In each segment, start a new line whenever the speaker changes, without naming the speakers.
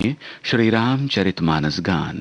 श्री रामचरितमानस गान।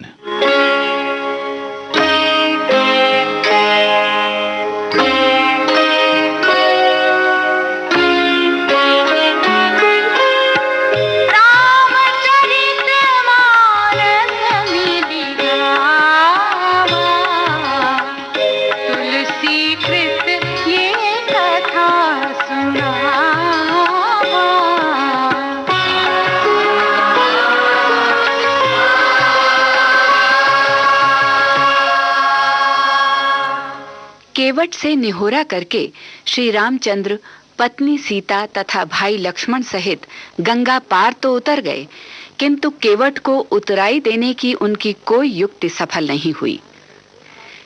केवट से निहोरा करके श्री रामचंद्र पत्नी सीता तथा भाई लक्ष्मण सहित गंगा पार तो उतर गए, किंतु केवट को उतराई देने की उनकी कोई युक्ति सफल नहीं हुई।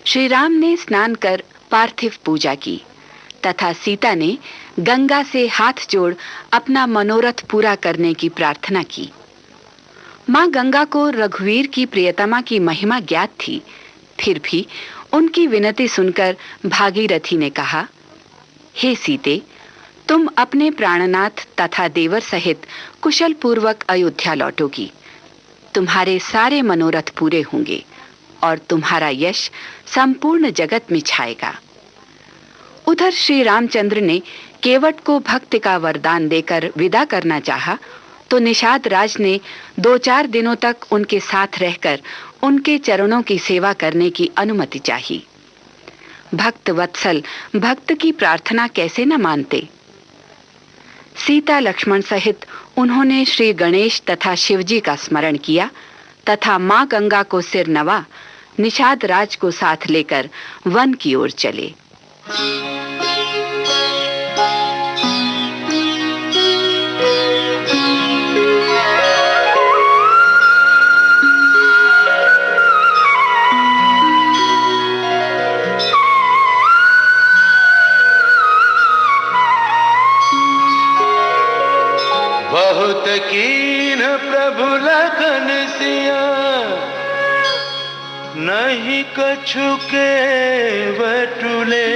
श्री राम ने स्नान कर पार्थिव पूजा की तथा सीता ने गंगा से हाथ जोड़ अपना मनोरथ पूरा करने की प्रार्थना की। मां गंगा को रघुवीर की प्रियतमा की महिमा ज्ञात थी, फिर भी उनकी विनती सुनकर भागीरथी ने कहा, हे सीते, तुम अपने प्राणनाथ तथा देवर सहित कुशल पूर्वक अयोध्या लौटोगी। तुम्हारे सारे मनोरथ पूरे होंगे और तुम्हारा यश संपूर्ण जगत में छाएगा। उधर श्री रामचंद्र ने केवट को भक्ति का वरदान देकर विदा करना चाहा, तो निषाद राज ने 2-4 दिनों तक उनके साथ रहकर उनके चरणों की सेवा करने की अनुमति चाही। भक्त वत्सल भक्त की प्रार्थना कैसे न मानते। सीता लक्ष्मण सहित उन्होंने श्री गणेश तथा शिवजी का स्मरण किया तथा मां गंगा को सिर नवा निषाद राज को साथ लेकर वन की ओर चले।
बहुत कीन प्रभु लखन सिया, नहीं कछु के बटुले।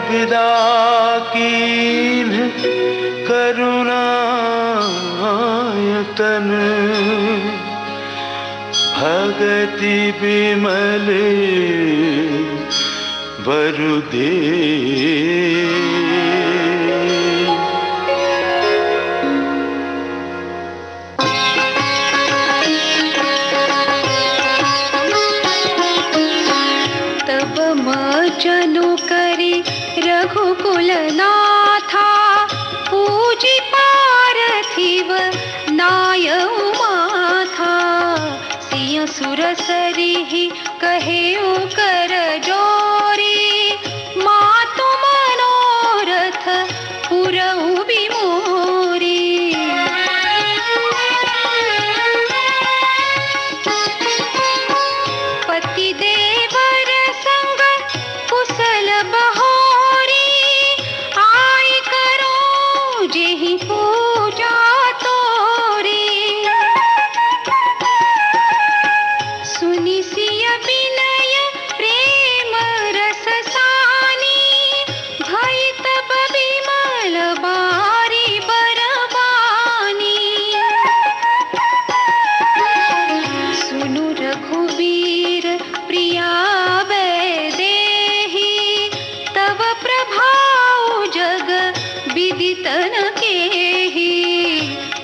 विदा कीन करुणायतन, भगति विमल बरु दे।
चलो करी रघुकुल नाथा, पूजी पार्थिव नायउ माथा। सिय सुर सरिहि कहे कर जोरी, मातु मनोरथ पुरउ बिमोरी। पति देवर संग कुशल बहोरी, आई करो जेहि पूजा तोरी। सुनि सिय विनय प्रेम रस सानी, भई तब विमल बारी बरबानी। सुनु रघुवीर प्रिया विदितन केहि,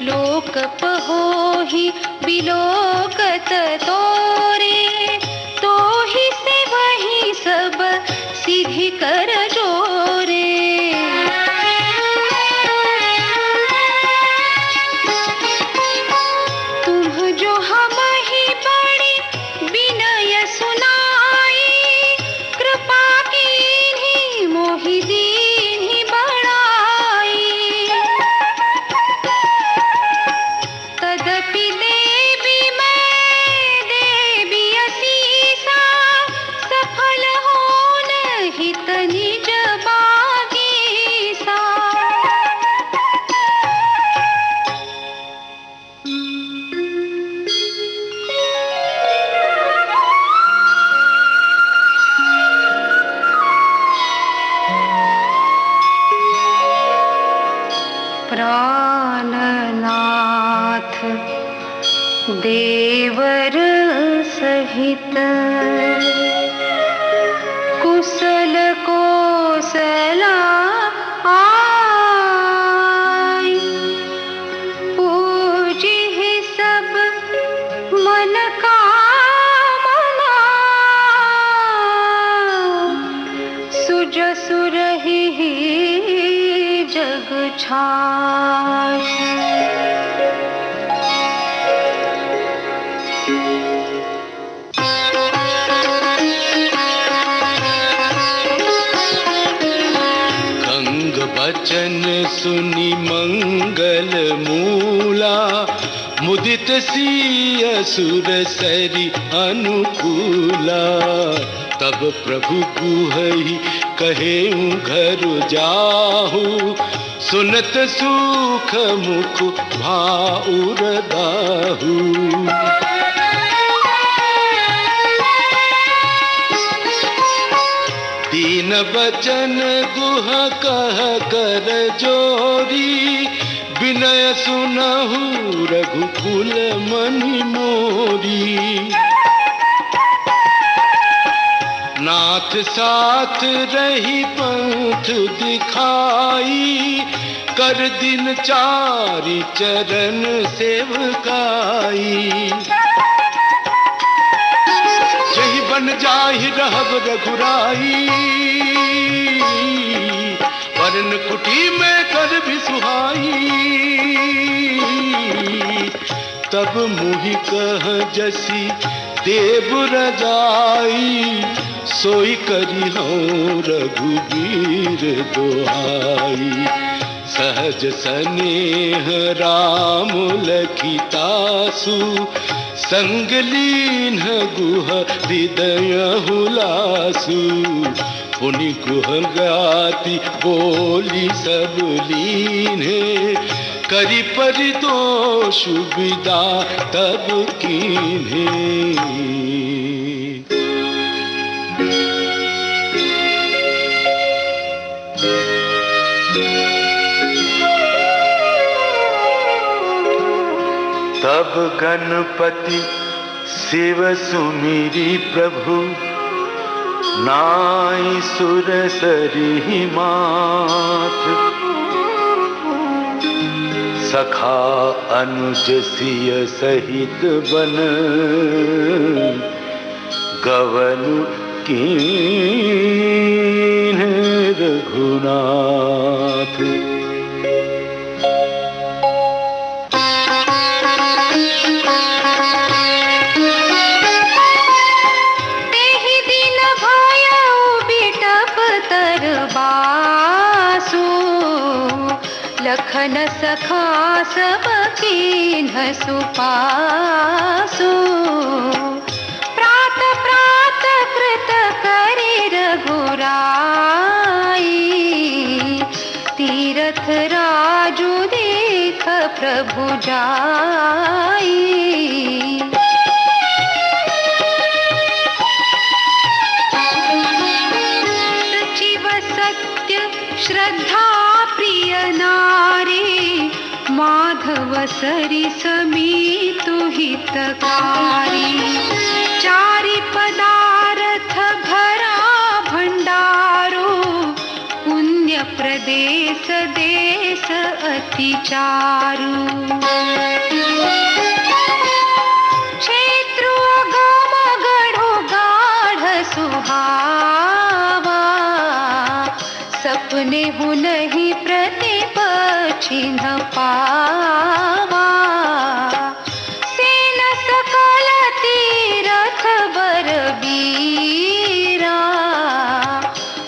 लोक पहोहि बिलोकत तोरे। तोहि से वही सब सिद्धि कर जोरे। तुम जो हमहि बड़ी विनय सुनाई, कृपा कीन्हि मोहि दीन्हि बड़ाई। तदपि देवी मैं देवर सहित कुशल कोसला आय। पूजी ही सब मन कामना, सुजसु रही जग छाय।
वचन सुनि मंगल मूला, मुदित सिय सुर सरी अनुकूला। तब प्रभु गुहहि कहेउ घर जाहु, सुनत सुख मुख भाउर दाहु। दीन बचन गुह कह कर जोरी, विनय सुनहु रघुकुल मनि मोरी। नाथ साथ रही पंथ दिखाई, कर दिन चारि चरण सेवकाई। यही बन जाहि रहब रघुराई, वरन कुटी में कर भी सुहाई। तब मुहि कह जसी देव रजाई, सोई करी हूँ रघुबीर दोहाई। सहज स्नेह राम लखितासु, संग लीन गुह हृदय हुलासु। पुनि गुह गाति बोली सब लीने, करि परितोष विदा तब कीन्हे। तब गणपति शिव सुमिरी प्रभु, नाई सुर सरी मात। सखा अनुज सिय सहित बन, गवनु कीन्ह रघुनाथ।
लखन सखा सब कीन्ह सुपासु। प्रात प्रात कृत करि रघुराई, तीरथ राजु देख प्रभु जाई। सचिव सत्य श्रद्धा प्रिय नारी, माधव सरि समीतु हितकारी। चारि पदार्थ भरा भंडारो, पुण्य प्रदेश देश अति चारु। क्षेत्रु अगम गढ़ो गाढ़ सुहावा, सपने हु नहीं प्रतिप चिन्ह पावा। सेन सकल तीरथ बर बीरा,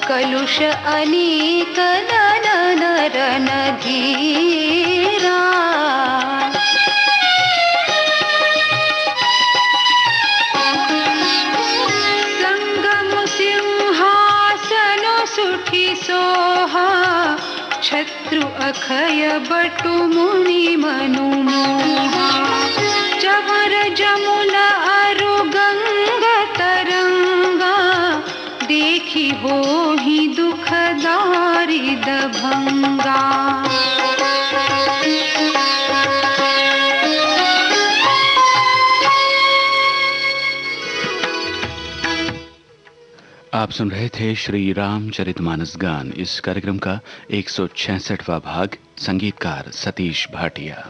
कलुष अनीक नयन रन धीरा। संगम सिंहासन सुठी सोहा, शत्रु अखय बटु मुनि मनु मोहा। चवर जमुना अरु गंग तरंगा, देखी होहि दुख दारिद भंगा।
आप सुन रहे थे श्री रामचरितमानस गान। इस कार्यक्रम का 166वां भाग, संगीतकार सतीश भाटिया।